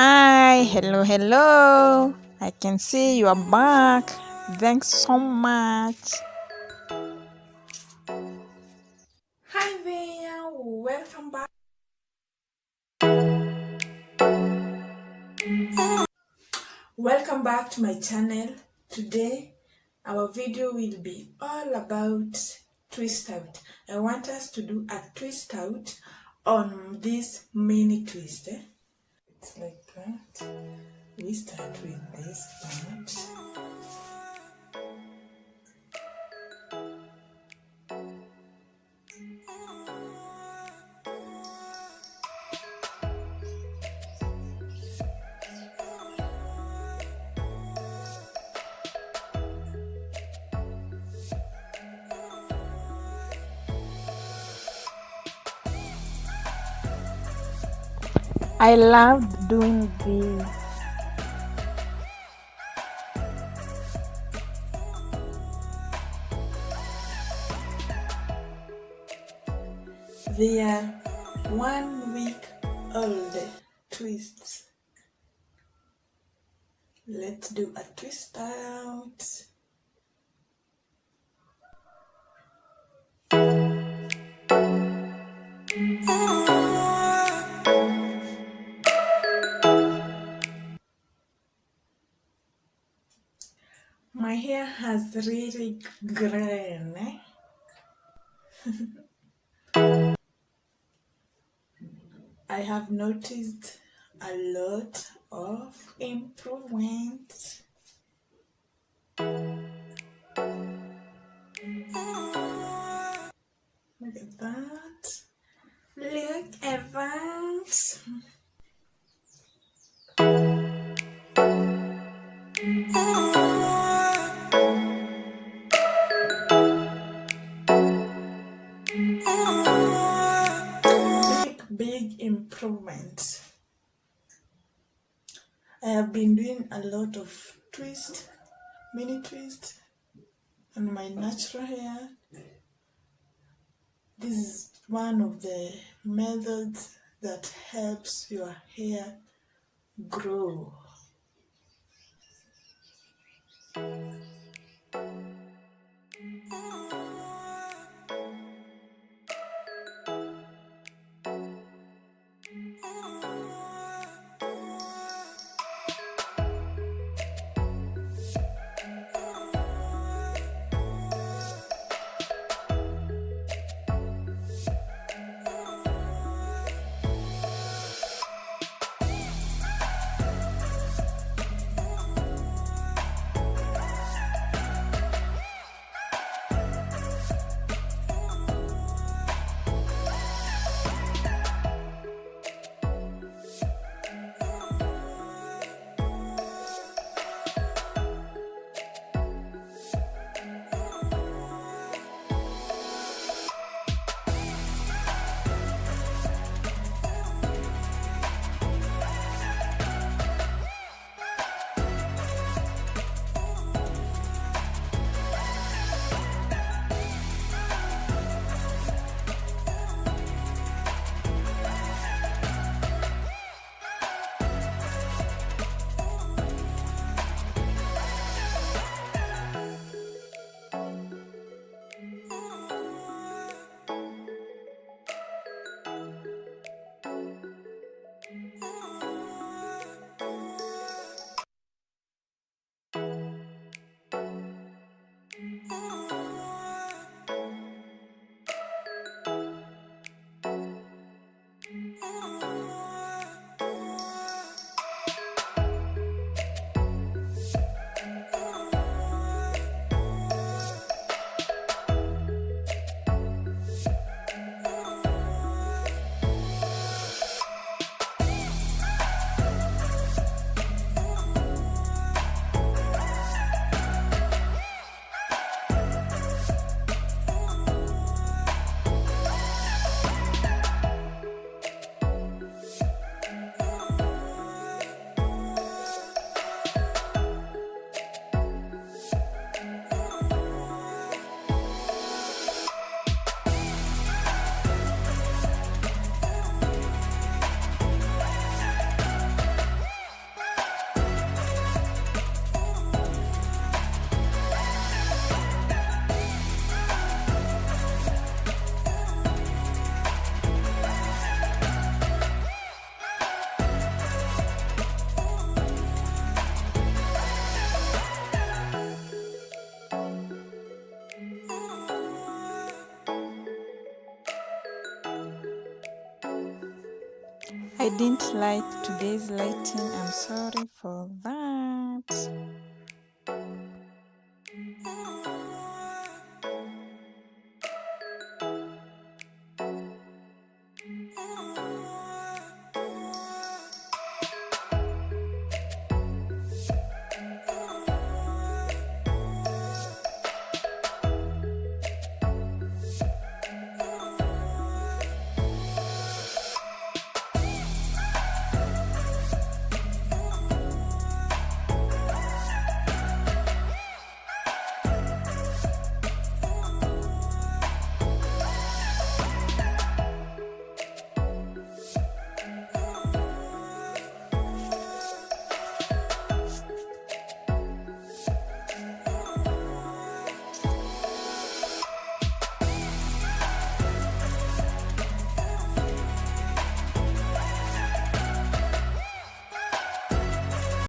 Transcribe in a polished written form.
Hi, hello, hello. I can see you are back. Thanks so much. Hi there, welcome back. Welcome back to my channel. Today, our video will be all about twist out. I want us to do a twist out on this mini twist. It's like that. We start with this part. I loved doing this. They are 1 week old twists. Let's do a twist out. My hair has really grown. I have noticed a lot of improvements. Look at that. Look at that. Big improvement. I have been doing a lot of mini twist on my natural hair. This is one of the methods that helps your hair grow. I didn't like today's lighting. I'm sorry for that.